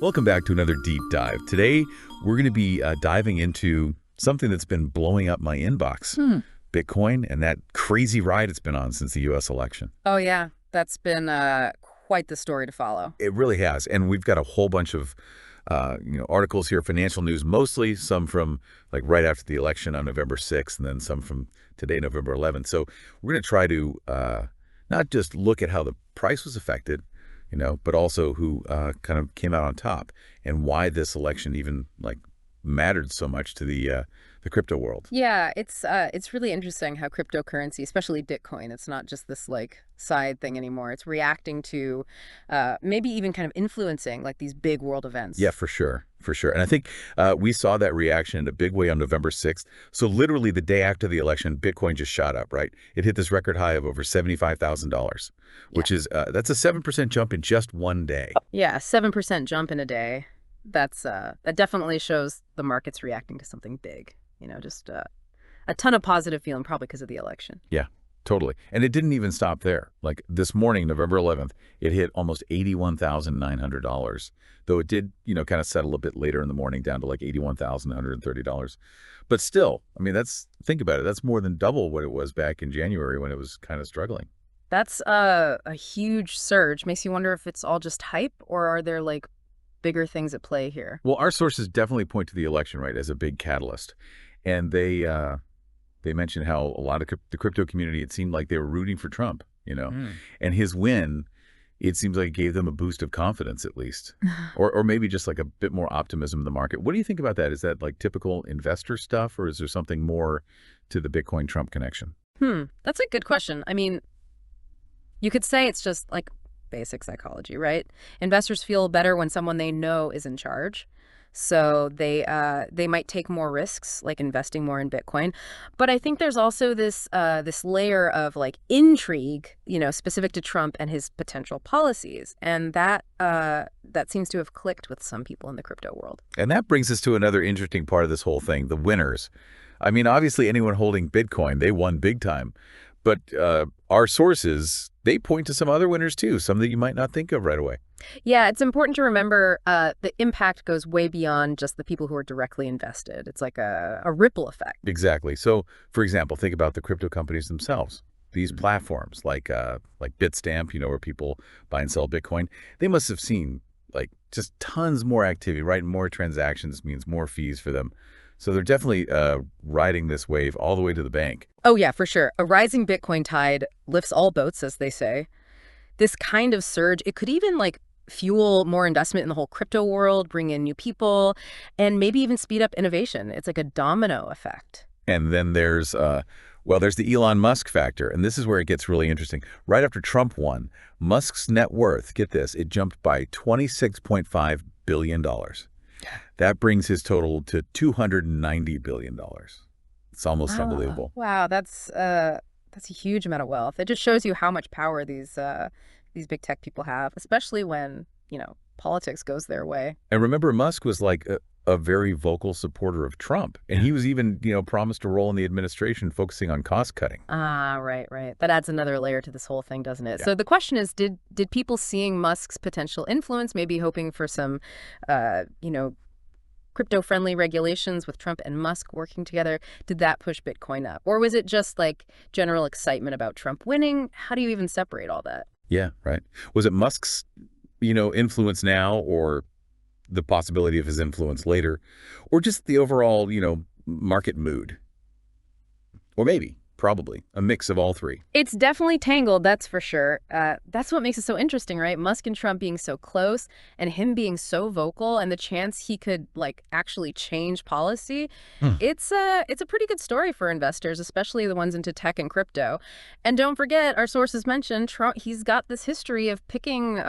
Welcome back to another deep dive. Today, we're going to be diving into something that's been blowing up my inbox, Bitcoin, and that crazy ride it's been on since the U.S. election. Oh, yeah. That's been quite the story to follow. It really has. And we've got a whole bunch of articles here, financial news mostly, some from like right after the election on November 6th, and then some from today, November 11th. So we're going to try to not just look at how the price was affected, but also who kind of came out on top and why this election even mattered so much to the crypto world. Yeah, it's really interesting how cryptocurrency, especially Bitcoin, it's not just this side thing anymore. It's reacting to maybe even kind of influencing these big world events. Yeah, for sure. For sure. And I think we saw that reaction in a big way on November 6th. So literally the day after the election, Bitcoin just shot up, right? It hit this record high of over $75,000, which is that's a 7% jump in just one day. Yeah, 7% jump in a day. That definitely shows the market's reacting to something big. Just a ton of positive feeling, probably because of the election. Yeah, totally. And it didn't even stop there. Like this morning, November 11th, it hit almost $81,900, though it did, kind of settle a bit later in the morning down to like $81,130. But still, I mean, think about it. That's more than double what it was back in January when it was kind of struggling. That's a huge surge. Makes you wonder if it's all just hype, or are there bigger things at play here? Well, our sources definitely point to the election, right, as a big catalyst. And they mentioned how a lot of the crypto community, it seemed like they were rooting for Trump, and his win, it seems like it gave them a boost of confidence at least, or maybe just a bit more optimism in the market. What do you think about that? Is that typical investor stuff, or is there something more to the Bitcoin Trump connection? That's a good question. I mean, you could say it's just basic psychology, right? Investors feel better when someone they know is in charge. So they might take more risks, like investing more in Bitcoin. But I think there's also this layer of intrigue, specific to Trump and his potential policies, and that seems to have clicked with some people in the crypto world. And that brings us to another interesting part of this whole thing: the winners. I mean, obviously, anyone holding Bitcoin, they won big time. But our sources, they point to some other winners too, some that you might not think of right away. Yeah, it's important to remember the impact goes way beyond just the people who are directly invested. It's like a ripple effect. Exactly. So, for example, think about the crypto companies themselves. These platforms like Bitstamp, where people buy and sell Bitcoin, they must have seen just tons more activity, right? More transactions means more fees for them. So they're definitely riding this wave all the way to the bank. Oh, yeah, for sure. A rising Bitcoin tide lifts all boats, as they say. This kind of surge, it could even fuel more investment in the whole crypto world, bring in new people, and maybe even speed up innovation. It's like a domino effect. And then there's the Elon Musk factor. And this is where it gets really interesting. Right after Trump won, Musk's net worth, get this, it jumped by $26.5 billion. That brings his total to $290 billion. It's almost unbelievable. Wow, that's a huge amount of wealth. It just shows you how much power these big tech people have, especially when, politics goes their way. And remember, Musk was a very vocal supporter of Trump. And he was even, promised a role in the administration focusing on cost cutting. Ah, right. That adds another layer to this whole thing, doesn't it? Yeah. So the question is, did people seeing Musk's potential influence, maybe hoping for some, crypto-friendly regulations with Trump and Musk working together, did that push Bitcoin up? Or was it just general excitement about Trump winning? How do you even separate all that? Yeah, right. Was it Musk's, influence now, or the possibility of his influence later, or just the overall, market mood? Or maybe, probably, a mix of all three. It's definitely tangled, that's for sure. That's what makes it so interesting, right? Musk and Trump being so close and him being so vocal, and the chance he could actually change policy. It's a pretty good story for investors, especially the ones into tech and crypto. And don't forget, our sources mentioned Trump, he's got this history of picking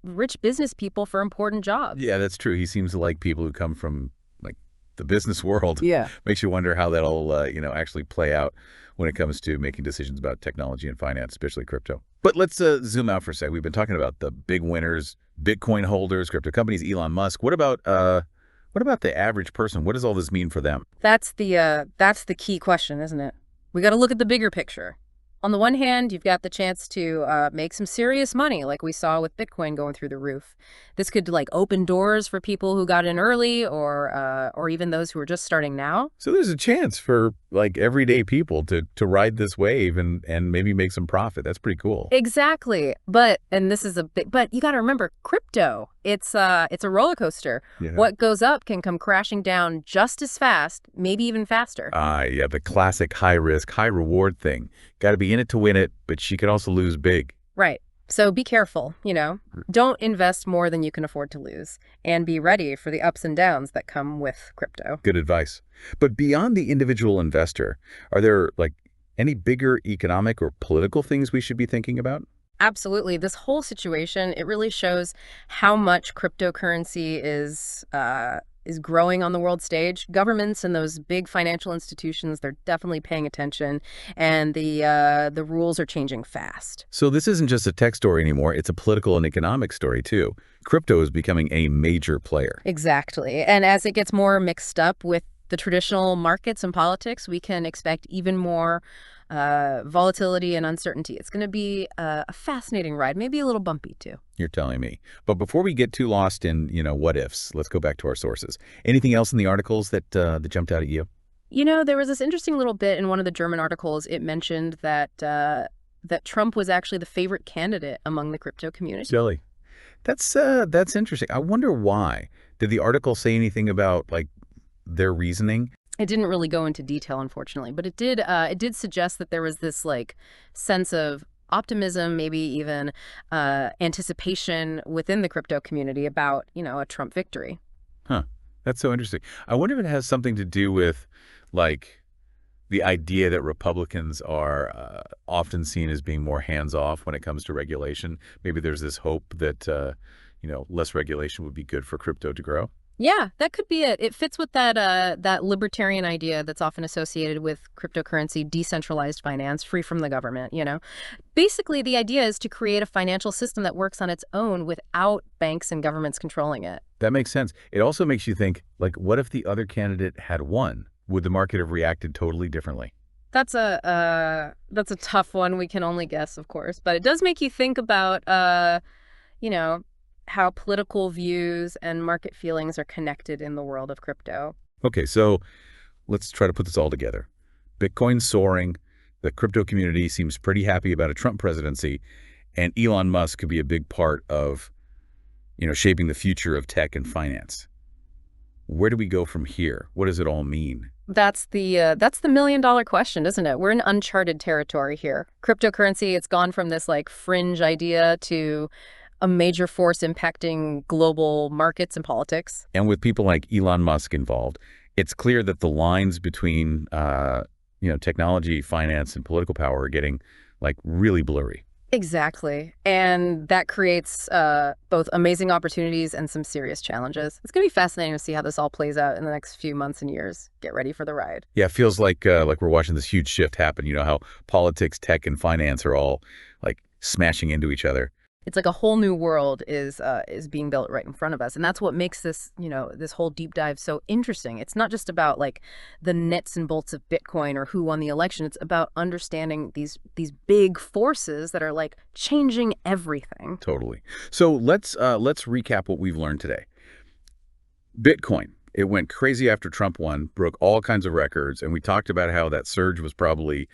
rich business people for important jobs. Yeah, that's true. He seems to like people who come from the business world. Yeah. Makes you wonder how that'll, actually play out when it comes to making decisions about technology and finance, especially crypto. But let's zoom out for a sec. We've been talking about the big winners, Bitcoin holders, crypto companies, Elon Musk. What about the average person? What does all this mean for them? That's the key question, isn't it? We got to look at the bigger picture. On the one hand, you've got the chance to make some serious money, like we saw with Bitcoin going through the roof. This could like open doors for people who got in early, or even those who are just starting now. So there's a chance for like everyday people to ride this wave and maybe make some profit. That's pretty cool. Exactly. And this is a big, but you got to remember crypto. It's a roller coaster. Yeah. What goes up can come crashing down just as fast, maybe even faster. Yeah, the classic high risk, high reward thing. Got to be in it to win it, but she could also lose big. Right. So be careful, you know. Don't invest more than you can afford to lose, and be ready for the ups and downs that come with crypto. Good advice. But beyond the individual investor, are there like any bigger economic or political things we should be thinking about? Absolutely. This whole situation, it really shows how much cryptocurrency is growing on the world stage. Governments and those big financial institutions, they're definitely paying attention, and the rules are changing fast. So this isn't just a tech story anymore, it's a political and economic story too. Crypto is becoming a major player. Exactly. And as it gets more mixed up with the traditional markets and politics, we can expect even more volatility and uncertainty. It's going to be a fascinating ride, maybe a little bumpy too. You're telling me. But before we get too lost in, what ifs, let's go back to our sources. Anything else in the articles that jumped out at you? You know, there was this interesting little bit in one of the German articles. It mentioned that that Trump was actually the favorite candidate among the crypto community. Silly. That's interesting. I wonder why. Did the article say anything about like their reasoning? It didn't really go into detail, unfortunately, but it did suggest that there was this like sense of optimism, maybe even anticipation within the crypto community about, a Trump victory. Huh. That's so interesting. I wonder if it has something to do with like the idea that Republicans are often seen as being more hands-off when it comes to regulation. Maybe there's this hope that, less regulation would be good for crypto to grow. Yeah, that could be it. It fits with that libertarian idea that's often associated with cryptocurrency, decentralized finance, free from the government. Basically, the idea is to create a financial system that works on its own without banks and governments controlling it. That makes sense. It also makes you think, like, what if the other candidate had won? Would the market have reacted totally differently? That's a tough one. We can only guess, of course, but it does make you think about you know, how political views and market feelings are connected in the world of crypto. Okay, so let's try to put this all together. Bitcoin soaring, the crypto community seems pretty happy about a Trump presidency, and Elon Musk could be a big part of, shaping the future of tech and finance. Where do we go from here? What does it all mean? That's the million-dollar question, isn't it? We're in uncharted territory here. Cryptocurrency, it's gone from this like fringe idea to a major force impacting global markets and politics. And with people like Elon Musk involved, it's clear that the lines between, technology, finance, and political power are getting like really blurry. Exactly. And that creates both amazing opportunities and some serious challenges. It's going to be fascinating to see how this all plays out in the next few months and years. Get ready for the ride. Yeah, it feels like we're watching this huge shift happen. You know how politics, tech, and finance are all like smashing into each other. It's like a whole new world is being built right in front of us. And that's what makes this, this whole deep dive so interesting. It's not just about like the nuts and bolts of Bitcoin or who won the election. It's about understanding these big forces that are like changing everything. Totally. So let's recap what we've learned today. Bitcoin. It went crazy after Trump won, broke all kinds of records, and we talked about how that surge was probably,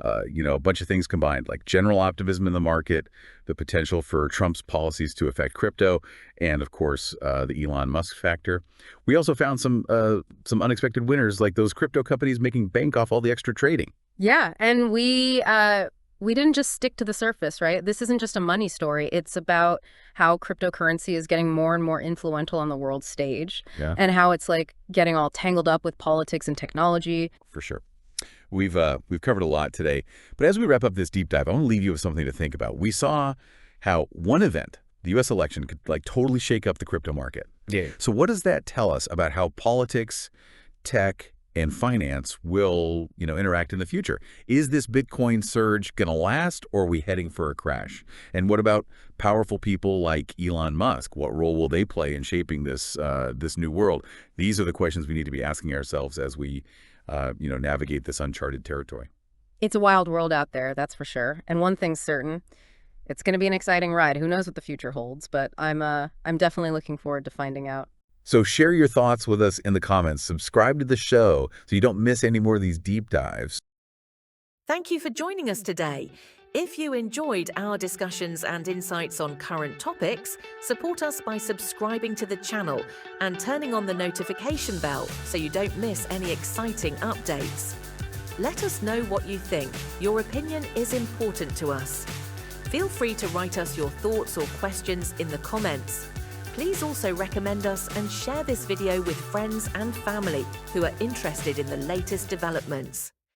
a bunch of things combined, like general optimism in the market, the potential for Trump's policies to affect crypto, and of course, the Elon Musk factor. We also found some unexpected winners, like those crypto companies making bank off all the extra trading. Yeah, and we didn't just stick to the surface, right? This isn't just a money story. It's about how cryptocurrency is getting more and more influential on the world stage, Yeah, and how it's like getting all tangled up with politics and technology. for sure. We've covered a lot today, but as we wrap up this deep dive, I want to leave you with something to think about. We saw how one event, the U.S. election, could like totally shake up the crypto market. Yeah. So what does that tell us about how politics, tech, and finance will, interact in the future? Is this Bitcoin surge going to last, or are we heading for a crash? And what about powerful people like Elon Musk? What role will they play in shaping this new world? These are the questions we need to be asking ourselves as we, navigate this uncharted territory. It's a wild world out there, that's for sure. And one thing's certain, it's going to be an exciting ride. Who knows what the future holds, but I'm definitely looking forward to finding out. So share your thoughts with us in the comments. Subscribe to the show so you don't miss any more of these deep dives. Thank you for joining us today. If you enjoyed our discussions and insights on current topics, support us by subscribing to the channel and turning on the notification bell so you don't miss any exciting updates. Let us know what you think. Your opinion is important to us. Feel free to write us your thoughts or questions in the comments. Please also recommend us and share this video with friends and family who are interested in the latest developments.